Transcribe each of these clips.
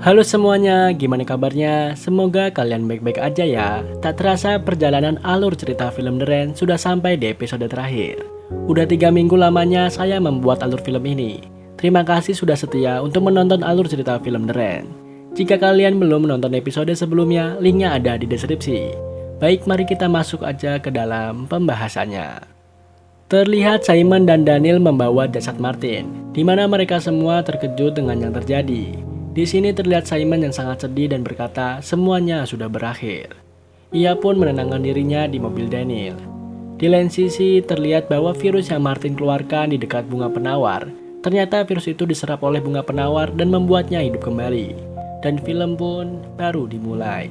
Halo semuanya, gimana kabarnya? Semoga kalian baik-baik aja ya. Tak terasa perjalanan alur cerita film The Rain sudah sampai di episode terakhir. Udah 3 minggu lamanya saya membuat alur film ini. Terima kasih sudah setia untuk menonton alur cerita film The Rain. Jika kalian belum menonton episode sebelumnya, linknya ada di deskripsi. Baik, mari kita masuk aja ke dalam pembahasannya. Terlihat Simon dan Daniel membawa jasad Martin, di mana mereka semua terkejut dengan yang terjadi. Di sini terlihat Simon yang sangat sedih dan berkata semuanya sudah berakhir. Ia pun menenangkan dirinya di mobil Daniel. Di lain sisi terlihat bahwa virus yang Martin keluarkan di dekat bunga penawar, ternyata virus itu diserap oleh bunga penawar dan membuatnya hidup kembali. Dan film pun baru dimulai.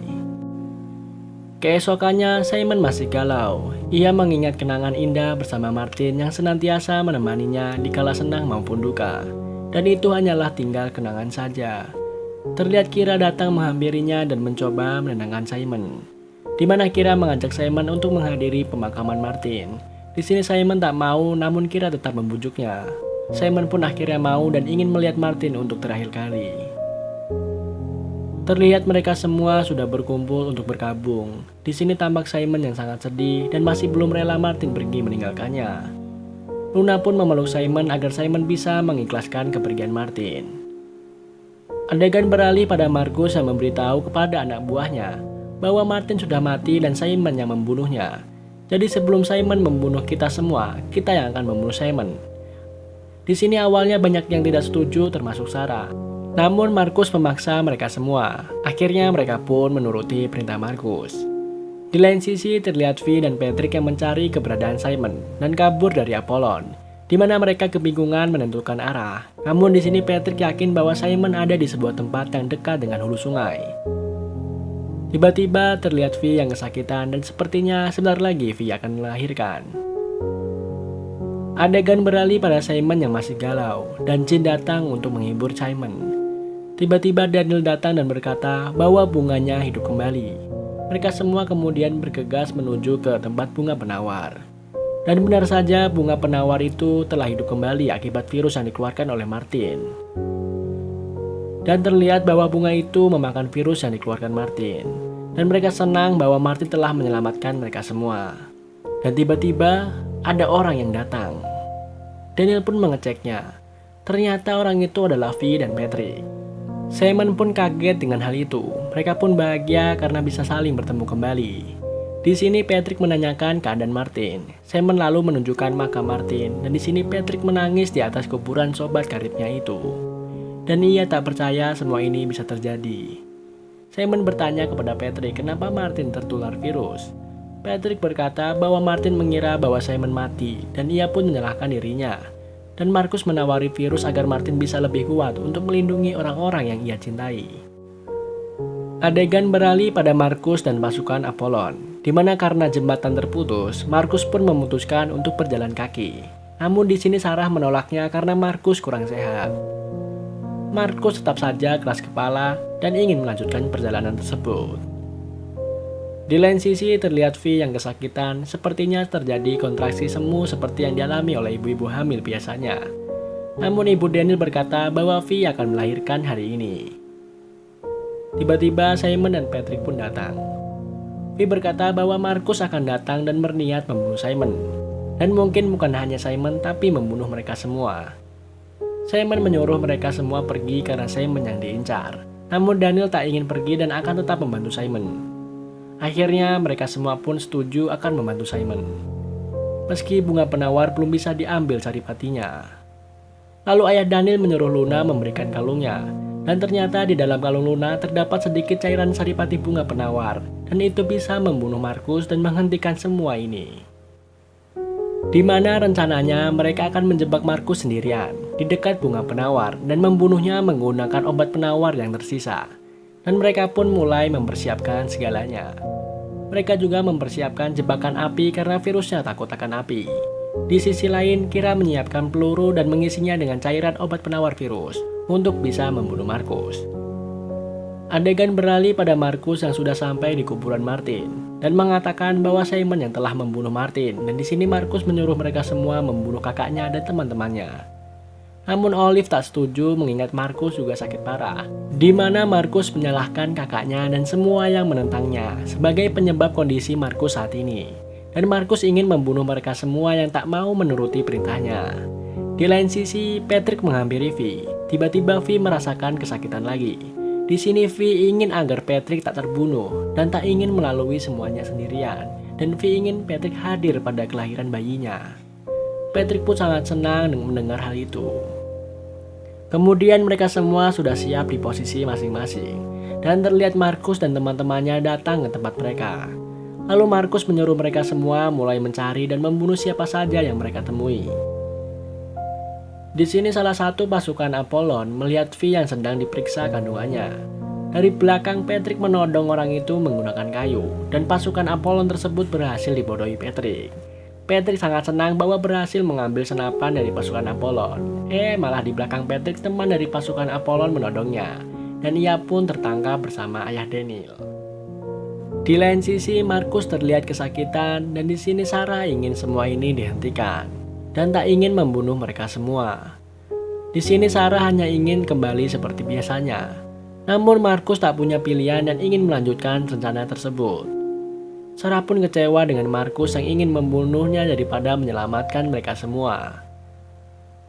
Keesokannya, Simon masih galau. Ia mengingat kenangan indah bersama Martin yang senantiasa menemaninya di kala senang maupun duka. Dan itu hanyalah tinggal kenangan saja. Terlihat Kira datang menghampirinya dan mencoba menenangkan Simon. Di mana Kira mengajak Simon untuk menghadiri pemakaman Martin. Di sini Simon tak mau, namun Kira tetap membujuknya. Simon pun akhirnya mau dan ingin melihat Martin untuk terakhir kali. Terlihat mereka semua sudah berkumpul untuk berkabung. Di sini tampak Simon yang sangat sedih dan masih belum rela Martin pergi meninggalkannya. Luna pun memeluk Simon agar Simon bisa mengikhlaskan kepergian Martin. Adegan beralih pada Markus yang memberitahu kepada anak buahnya bahwa Martin sudah mati dan Simon yang membunuhnya. Jadi sebelum Simon membunuh kita semua, kita yang akan membunuh Simon. Di sini awalnya banyak yang tidak setuju termasuk Sarah. Namun Markus memaksa mereka semua. Akhirnya mereka pun menuruti perintah Markus. Di lain sisi terlihat Vi dan Patrick yang mencari keberadaan Simon dan kabur dari Apollon, di mana mereka kebingungan menentukan arah. Namun di sini Patrick yakin bahwa Simon ada di sebuah tempat yang dekat dengan hulu sungai. Tiba-tiba terlihat Vi yang kesakitan dan sepertinya sebentar lagi Vi akan melahirkan. Adegan beralih pada Simon yang masih galau dan Jin datang untuk menghibur Simon. Tiba-tiba Daniel datang dan berkata bahwa bunganya hidup kembali. Mereka semua kemudian bergegas menuju ke tempat bunga penawar. Dan benar saja bunga penawar itu telah hidup kembali akibat virus yang dikeluarkan oleh Martin. Dan terlihat bahwa bunga itu memakan virus yang dikeluarkan Martin. Dan mereka senang bahwa Martin telah menyelamatkan mereka semua. Dan tiba-tiba ada orang yang datang. Daniel pun mengeceknya. Ternyata orang itu adalah Vi dan Patrick. Simon pun kaget dengan hal itu. Mereka pun bahagia karena bisa saling bertemu kembali. Di sini Patrick menanyakan keadaan Martin. Simon lalu menunjukkan makam Martin dan di sini Patrick menangis di atas kuburan sobat karibnya itu. Dan ia tak percaya semua ini bisa terjadi. Simon bertanya kepada Patrick kenapa Martin tertular virus. Patrick berkata bahwa Martin mengira bahwa Simon mati dan ia pun menyalahkan dirinya. Dan Markus menawari virus agar Martin bisa lebih kuat untuk melindungi orang-orang yang ia cintai. Adegan beralih pada Markus dan pasukan Apollon, di mana karena jembatan terputus, Markus pun memutuskan untuk berjalan kaki. Namun di sini Sarah menolaknya karena Markus kurang sehat. Markus tetap saja keras kepala dan ingin melanjutkan perjalanan tersebut. Di lain sisi terlihat Vi yang kesakitan, sepertinya terjadi kontraksi semu seperti yang dialami oleh ibu-ibu hamil biasanya. Namun ibu Daniel berkata bahwa Vi akan melahirkan hari ini. Tiba-tiba Simon dan Patrick pun datang. Vi berkata bahwa Markus akan datang dan berniat membunuh Simon. Dan mungkin bukan hanya Simon tapi membunuh mereka semua. Simon menyuruh mereka semua pergi karena Simon yang diincar. Namun Daniel tak ingin pergi dan akan tetap membantu Simon. Akhirnya mereka semua pun setuju akan membantu Simon. Meski bunga penawar belum bisa diambil saripatinya. Lalu ayah Daniel menyuruh Luna memberikan kalungnya. Dan ternyata di dalam kalung Luna terdapat sedikit cairan saripati bunga penawar. Dan itu bisa membunuh Markus dan menghentikan semua ini. Di mana rencananya mereka akan menjebak Markus sendirian di dekat bunga penawar dan membunuhnya menggunakan obat penawar yang tersisa. Dan mereka pun mulai mempersiapkan segalanya. Mereka juga mempersiapkan jebakan api karena virusnya takut akan api. Di sisi lain, Kira menyiapkan peluru dan mengisinya dengan cairan obat penawar virus untuk bisa membunuh Markus. Adegan beralih pada Markus yang sudah sampai di kuburan Martin dan mengatakan bahwa Simon yang telah membunuh Martin. Dan di sini Markus menyuruh mereka semua membunuh kakaknya dan teman-temannya. Namun Olive tak setuju mengingat Markus juga sakit parah, di mana Markus menyalahkan kakaknya dan semua yang menentangnya sebagai penyebab kondisi Markus saat ini. Dan Markus ingin membunuh mereka semua yang tak mau menuruti perintahnya. Di lain sisi, Patrick menghampiri Vi. Tiba-tiba Vi merasakan kesakitan lagi. Di sini Vi ingin agar Patrick tak terbunuh dan tak ingin melalui semuanya sendirian. Dan Vi ingin Patrick hadir pada kelahiran bayinya. Patrick pun sangat senang mendengar hal itu. Kemudian mereka semua sudah siap di posisi masing-masing. Dan terlihat Markus dan teman-temannya datang ke tempat mereka. Lalu Markus menyuruh mereka semua mulai mencari dan membunuh siapa saja yang mereka temui. Di sini salah satu pasukan Apollon melihat Vi yang sedang diperiksa kandungannya. Dari belakang Patrick menodong orang itu menggunakan kayu dan pasukan Apollon tersebut berhasil dibodohi Patrick. Patrick sangat senang bahwa berhasil mengambil senapan dari pasukan Apollon. Malah di belakang Patrick teman dari pasukan Apollon menodongnya dan ia pun tertangkap bersama ayah Daniel. Di lain sisi, Markus terlihat kesakitan dan di sini Sarah ingin semua ini dihentikan dan tak ingin membunuh mereka semua. Di sini Sarah hanya ingin kembali seperti biasanya. Namun Markus tak punya pilihan dan ingin melanjutkan rencana tersebut. Sarah pun kecewa dengan Markus yang ingin membunuhnya daripada menyelamatkan mereka semua.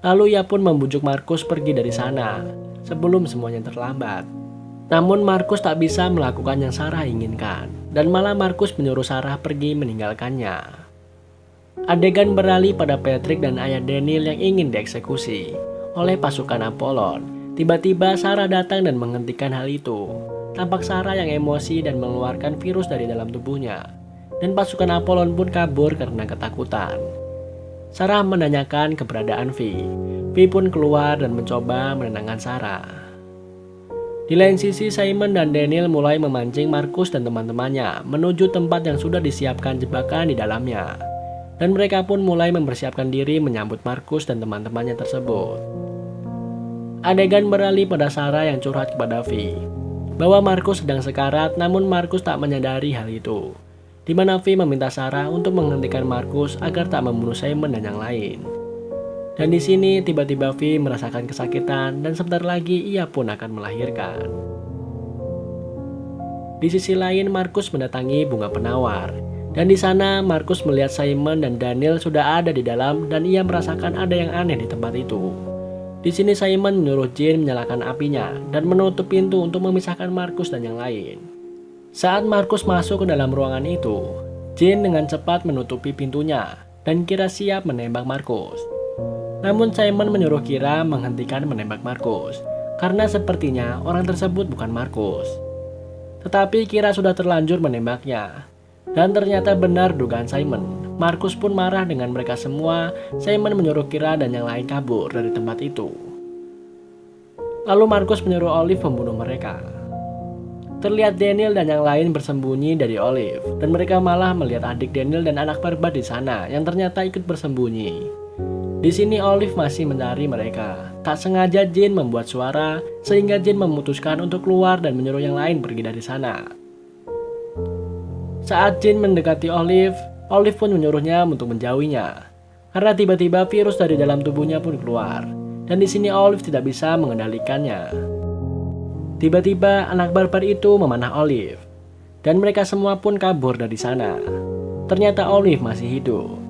Lalu ia pun membujuk Markus pergi dari sana sebelum semuanya terlambat. Namun Markus tak bisa melakukan yang Sarah inginkan, dan malah Markus menyuruh Sarah pergi meninggalkannya. Adegan beralih pada Patrick dan ayah Daniel yang ingin dieksekusi oleh pasukan Apollon. Tiba-tiba Sarah datang dan menghentikan hal itu. Tampak Sarah yang emosi dan mengeluarkan virus dari dalam tubuhnya, dan pasukan Apollon pun kabur karena ketakutan. Sarah menanyakan keberadaan Vi. Vi pun keluar dan mencoba menenangkan Sarah. Di lain sisi, Simon dan Daniel mulai memancing Markus dan teman-temannya menuju tempat yang sudah disiapkan jebakan di dalamnya. Dan mereka pun mulai mempersiapkan diri menyambut Markus dan teman-temannya tersebut. Adegan beralih pada Sarah yang curhat kepada Vi bahwa Markus sedang sekarat, namun Markus tak menyadari hal itu. Di mana Vi meminta Sarah untuk menghentikan Markus agar tak membunuh Simon dan yang lain. Dan di sini tiba-tiba Vi merasakan kesakitan dan sebentar lagi ia pun akan melahirkan. Di sisi lain, Markus mendatangi bunga penawar. Dan di sana Markus melihat Simon dan Daniel sudah ada di dalam dan ia merasakan ada yang aneh di tempat itu. Di sini Simon menyuruh Jin menyalakan apinya dan menutup pintu untuk memisahkan Markus dan yang lain. Saat Markus masuk ke dalam ruangan itu, Jin dengan cepat menutupi pintunya dan kira siap menembak Markus. Namun Simon menyuruh Kira menghentikan menembak Markus, karena sepertinya orang tersebut bukan Markus. Tetapi Kira sudah terlanjur menembaknya. Dan ternyata benar dugaan Simon. Markus pun marah dengan mereka semua. Simon menyuruh Kira dan yang lain kabur dari tempat itu. Lalu Markus menyuruh Olive membunuh mereka. Terlihat Daniel dan yang lain bersembunyi dari Olive, dan mereka malah melihat adik Daniel dan anak Barbat di sana yang ternyata ikut bersembunyi. Di sini Olive masih mencari mereka. Tak sengaja Jin membuat suara sehingga Jin memutuskan untuk keluar dan menyuruh yang lain pergi dari sana. Saat Jin mendekati Olive, Olive pun menyuruhnya untuk menjauhinya. Karena tiba-tiba virus dari dalam tubuhnya pun keluar. Dan di sini Olive tidak bisa mengendalikannya. Tiba-tiba anak barbar itu memanah Olive. Dan mereka semua pun kabur dari sana. Ternyata Olive masih hidup.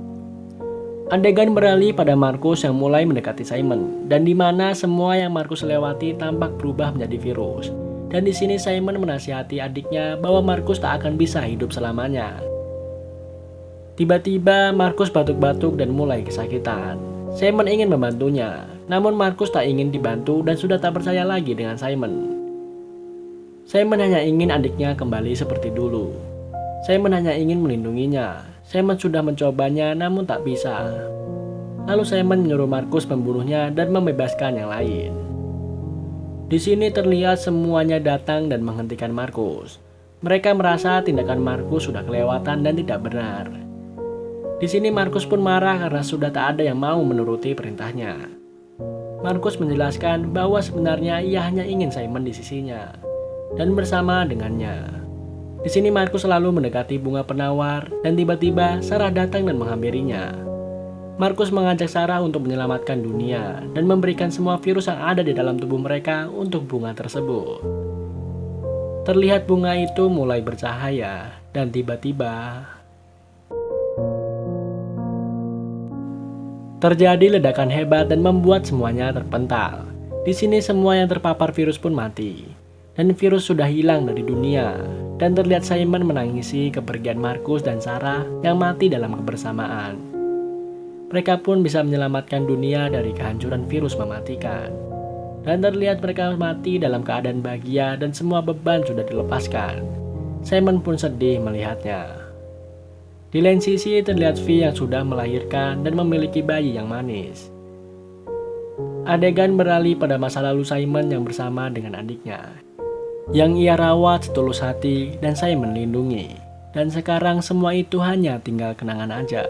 Adegan beralih pada Markus yang mulai mendekati Simon, dan di mana semua yang Markus lewati tampak berubah menjadi virus. Dan di sini Simon menasihati adiknya bahwa Markus tak akan bisa hidup selamanya. Tiba-tiba Markus batuk-batuk dan mulai kesakitan. Simon ingin membantunya, namun Markus tak ingin dibantu dan sudah tak percaya lagi dengan Simon. Simon hanya ingin adiknya kembali seperti dulu. Simon hanya ingin melindunginya. Simon sudah mencobanya namun tak bisa. Lalu Simon menyuruh Markus membunuhnya dan membebaskan yang lain. Di sini terlihat semuanya datang dan menghentikan Markus. Mereka merasa tindakan Markus sudah kelewatan dan tidak benar. Di sini Markus pun marah karena sudah tak ada yang mau menuruti perintahnya. Markus menjelaskan bahwa sebenarnya ia hanya ingin Simon di sisinya dan bersama dengannya. Di sini Markus selalu mendekati bunga penawar dan tiba-tiba Sarah datang dan menghampirinya. Markus mengajak Sarah untuk menyelamatkan dunia dan memberikan semua virus yang ada di dalam tubuh mereka untuk bunga tersebut. Terlihat bunga itu mulai bercahaya dan tiba-tiba terjadi ledakan hebat dan membuat semuanya terpental. Di sini semua yang terpapar virus pun mati, dan virus sudah hilang dari dunia. Dan terlihat Simon menangisi kepergian Markus dan Sarah yang mati dalam kebersamaan. Mereka pun bisa menyelamatkan dunia dari kehancuran virus mematikan. Dan terlihat mereka mati dalam keadaan bahagia dan semua beban sudah dilepaskan. Simon pun sedih melihatnya. Di lain sisi terlihat Vi yang sudah melahirkan dan memiliki bayi yang manis. Adegan beralih pada masa lalu Simon yang bersama dengan adiknya, yang ia rawat setulus hati dan Simon lindungi. Dan sekarang semua itu hanya tinggal kenangan aja.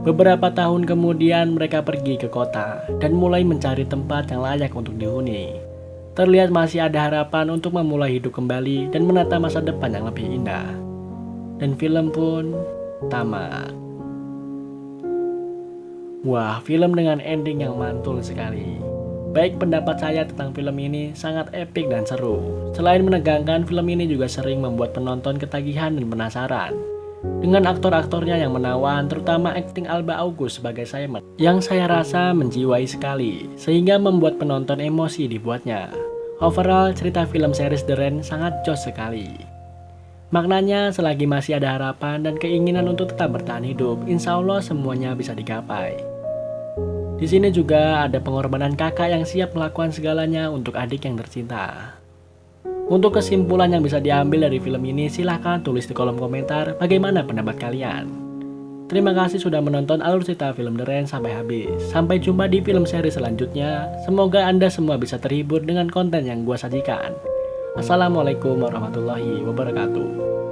Beberapa tahun kemudian mereka pergi ke kota dan mulai mencari tempat yang layak untuk dihuni. Terlihat masih ada harapan untuk memulai hidup kembali dan menata masa depan yang lebih indah. Dan film pun tamat. Wah, film dengan ending yang mantul sekali. Baik, pendapat saya tentang film ini sangat epik dan seru. Selain menegangkan, film ini juga sering membuat penonton ketagihan dan penasaran. Dengan aktor-aktornya yang menawan, terutama akting Alba August sebagai Simon, yang saya rasa menjiwai sekali, sehingga membuat penonton emosi dibuatnya. Overall, cerita film series The Rain sangat jos sekali. Maknanya, selagi masih ada harapan dan keinginan untuk tetap bertahan hidup, insya Allah semuanya bisa digapai. Di sini juga ada pengorbanan kakak yang siap melakukan segalanya untuk adik yang tercinta. Untuk kesimpulan yang bisa diambil dari film ini, silahkan tulis di kolom komentar bagaimana pendapat kalian. Terima kasih sudah menonton alur cerita film The Rain sampai habis. Sampai jumpa di film seri selanjutnya. Semoga Anda semua bisa terhibur dengan konten yang gua sajikan. Assalamualaikum warahmatullahi wabarakatuh.